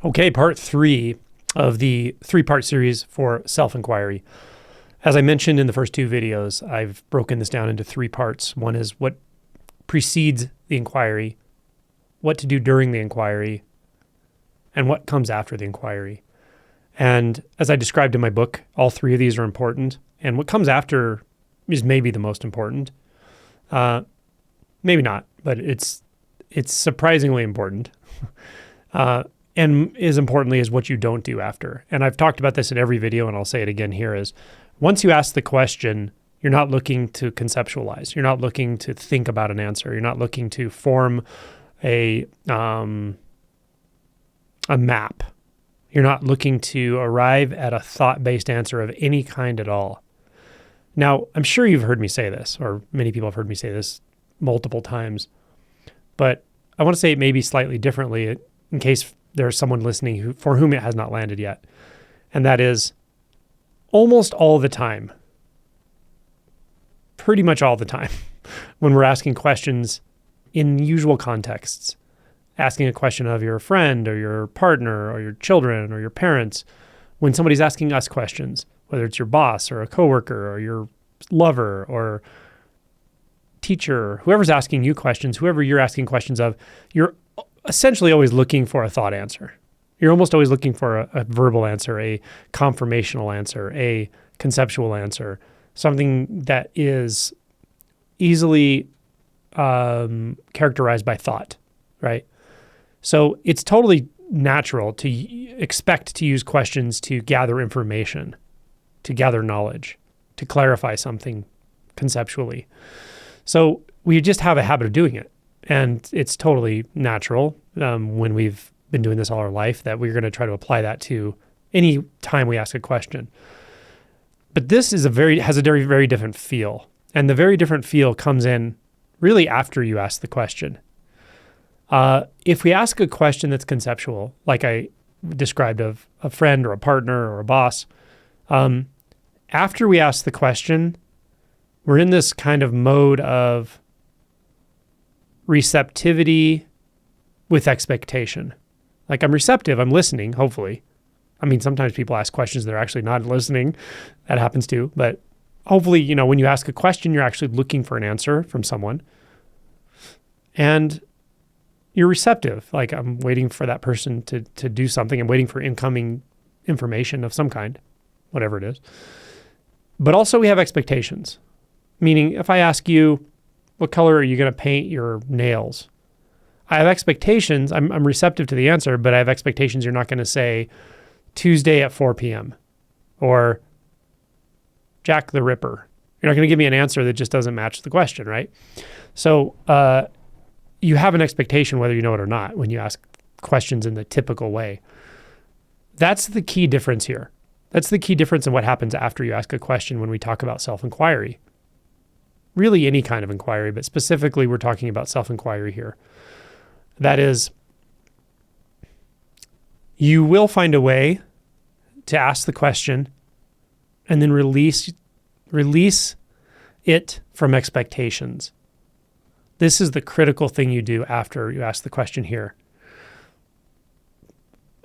Okay, part 3 of the 3-part series for self-inquiry. As I mentioned in the first 2 videos, I've broken this down into 3 parts. One is what precedes the inquiry, what to do during the inquiry, and what comes after the inquiry. And as I described in my book, all 3 of these are important. And what comes after is maybe the most important. Maybe not, but it's surprisingly important. And as importantly is what you don't do after. And I've talked about this in every video, and I'll say it again here, is once you ask the question, you're not looking to conceptualize. You're not looking to think about an answer. You're not looking to form a map. You're not looking to arrive at a thought-based answer of any kind at all. Now, I'm sure you've heard me say this, or many people have heard me say this multiple times, but I want to say it maybe slightly differently in case there's someone listening for whom it has not landed yet. And that is almost all the time, pretty much all the time, when we're asking questions in usual contexts, asking a question of your friend or your partner or your children or your parents, when somebody's asking us questions, whether it's your boss or a coworker or your lover or teacher, whoever's asking you questions, whoever you're asking questions of, you're essentially always looking for a thought answer. You're almost always looking for a verbal answer, a confirmational answer, a conceptual answer, something that is easily characterized by thought, right? So it's totally natural to expect to use questions to gather information, to gather knowledge, to clarify something conceptually. So we just have a habit of doing it. And it's totally natural when we've been doing this all our life that we're going to try to apply that to any time we ask a question. But this is has a very, very different feel. And the very different feel comes in really after you ask the question. If we ask a question that's conceptual, like I described of a friend or a partner or a boss, after we ask the question, we're in this kind of mode of receptivity with expectation. Like I'm receptive, I'm listening, hopefully. I mean, sometimes people ask questions they're actually not listening. That happens too. But hopefully, when you ask a question, you're actually looking for an answer from someone. And you're receptive. Like I'm waiting for that person to do something. I'm waiting for incoming information of some kind, whatever it is. But also we have expectations. Meaning if I ask you, what color are you going to paint your nails? I have expectations. I'm receptive to the answer, but I have expectations you're not going to say Tuesday at 4 p.m. or Jack the Ripper. You're not going to give me an answer that just doesn't match the question, right? So you have an expectation whether you know it or not when you ask questions in the typical way. That's the key difference here. That's the key difference in what happens after you ask a question when we talk about self-inquiry. Really any kind of inquiry, but specifically we're talking about self-inquiry here. That is, you will find a way to ask the question and then release it from expectations. This is the critical thing you do after you ask the question here.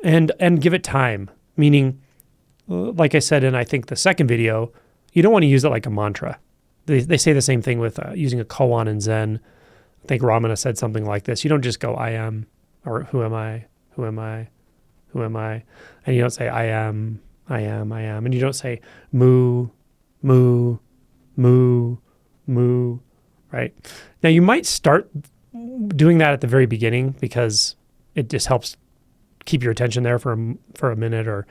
And give it time, meaning, like I said in I think the second video, you don't want to use it like a mantra. They say the same thing with using a koan in Zen. I think Ramana said something like this. You don't just go, I am, or who am I, who am I, who am I? And you don't say, I am, I am, I am. And you don't say, moo, moo, moo, moo, right? Now you might start doing that at the very beginning because it just helps keep your attention there for a minute or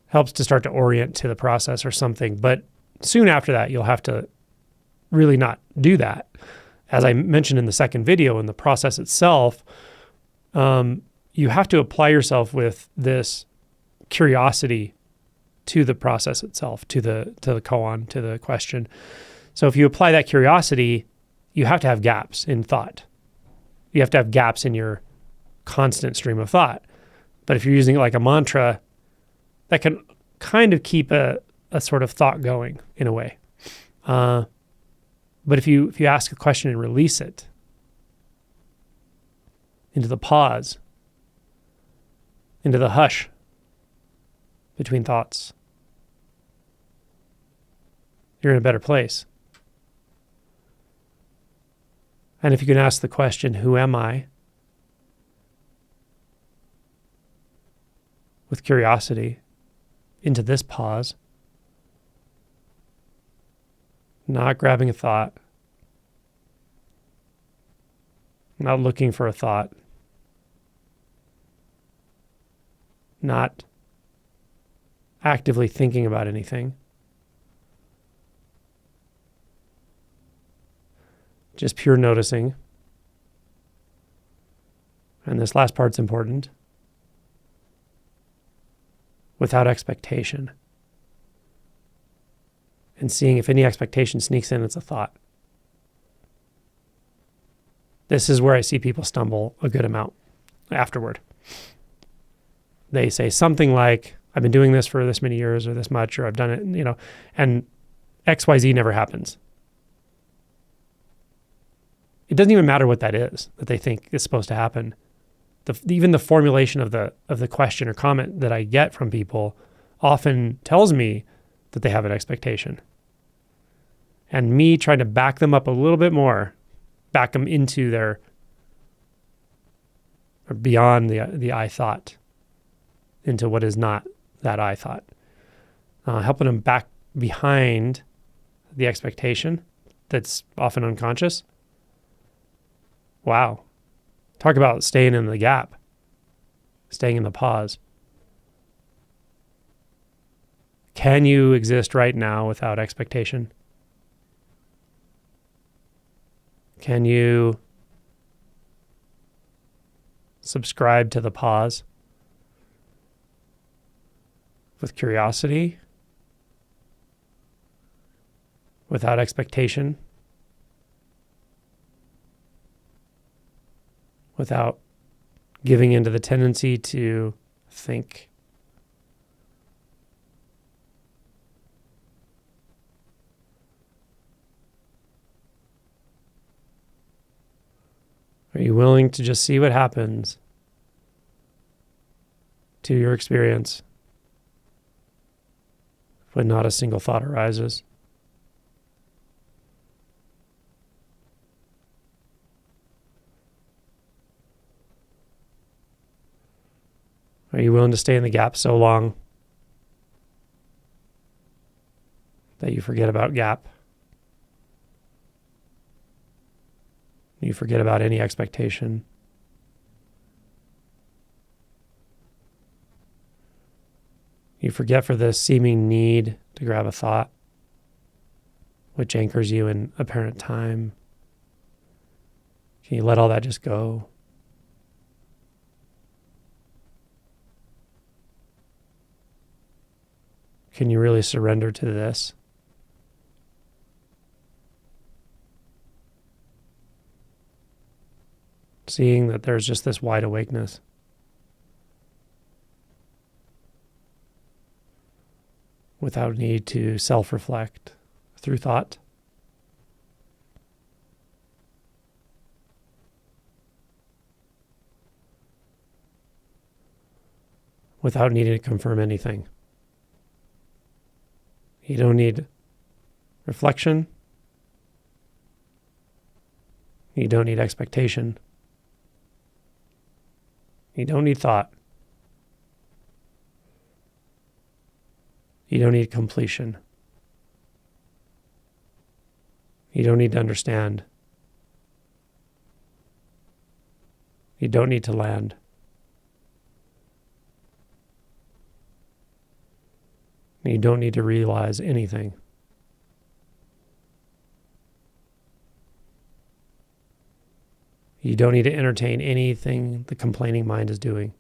helps to start to orient to the process or something. But soon after that, you'll have to really not do that. As I mentioned in the second video, in the process itself, you have to apply yourself with this curiosity to the process itself, to the koan, to the question. So if you apply that curiosity, you have to have gaps in thought. You have to have gaps in your constant stream of thought. But if you're using it like a mantra, that can kind of keep a sort of thought going in a way. But if you ask a question and release it into the pause, into the hush between thoughts, you're in a better place. And if you can ask the question, who am I? With curiosity into this pause, not grabbing a thought, not looking for a thought, not actively thinking about anything, just pure noticing. And this last part's important. Without expectation. And seeing if any expectation sneaks in, it's a thought. This is where I see people stumble a good amount afterward. They say something like, I've been doing this for this many years or this much, or I've done it, and XYZ never happens. It doesn't even matter what that is that they think is supposed to happen. Even the formulation of the question or comment that I get from people often tells me that they have an expectation. And me trying to back them up a little bit more, back them into their, or beyond the I thought, into what is not that I thought. Helping them back behind the expectation that's often unconscious. Wow. Talk about staying in the gap, staying in the pause. Can you exist right now without expectation? Can you subscribe to the pause with curiosity, without expectation, without giving into the tendency to think? Are you willing to just see what happens to your experience when not a single thought arises? Are you willing to stay in the gap so long that you forget about gap? You forget about any expectation. You forget for this seeming need to grab a thought, which anchors you in apparent time. Can you let all that just go? Can you really surrender to this? Seeing that there's just this wide awakeness. Without need to self-reflect through thought. Without needing to confirm anything. You don't need reflection. You don't need expectation. You don't need thought. You don't need completion. You don't need to understand. You don't need to land. You don't need to realize anything. You don't need to entertain anything the complaining mind is doing.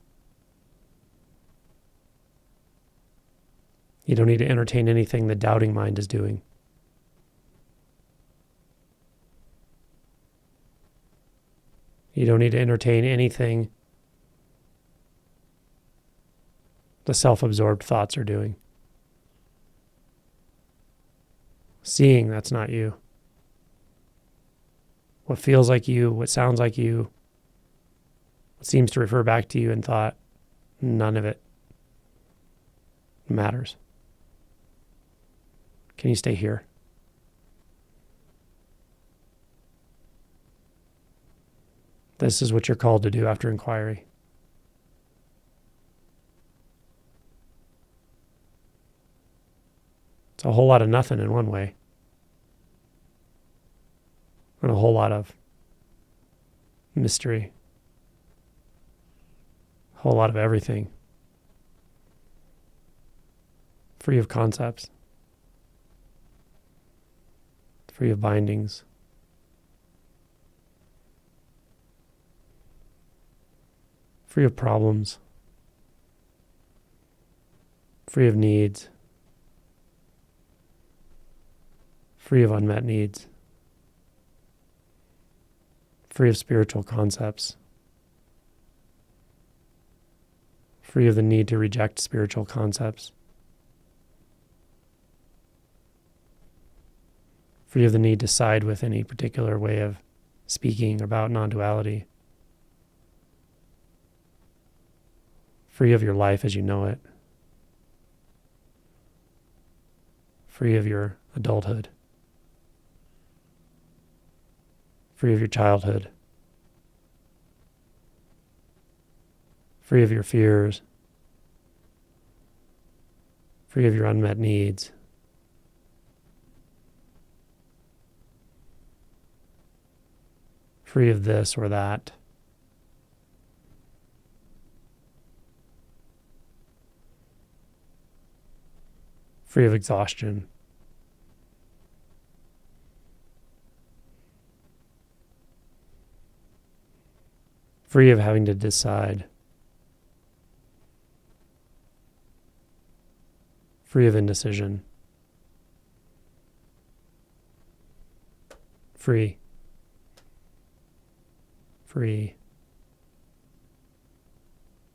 You don't need to entertain anything the doubting mind is doing. You don't need to entertain anything the self-absorbed thoughts are doing. Seeing that's not you. What feels like you, what sounds like you, what seems to refer back to you in thought, None of it matters. Can you stay here? This is what you're called to do after inquiry. It's a whole lot of nothing in one way, and a whole lot of mystery, a whole lot of everything, free of concepts, free of bindings, free of problems, free of needs, free of unmet needs, free of spiritual concepts, free of the need to reject spiritual concepts, free of the need to side with any particular way of speaking about non-duality, free of your life as you know it, free of your adulthood, free of your childhood, free of your fears, free of your unmet needs, free of this or that, free of exhaustion, free of having to decide, free of indecision, free, free,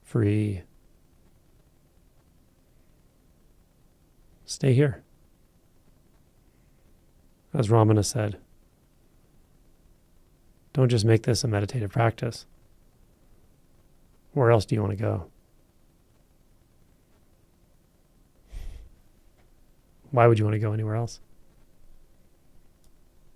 free. Stay here. As Ramana said, don't just make this a meditative practice. Where else do you want to go? Why would you want to go anywhere else?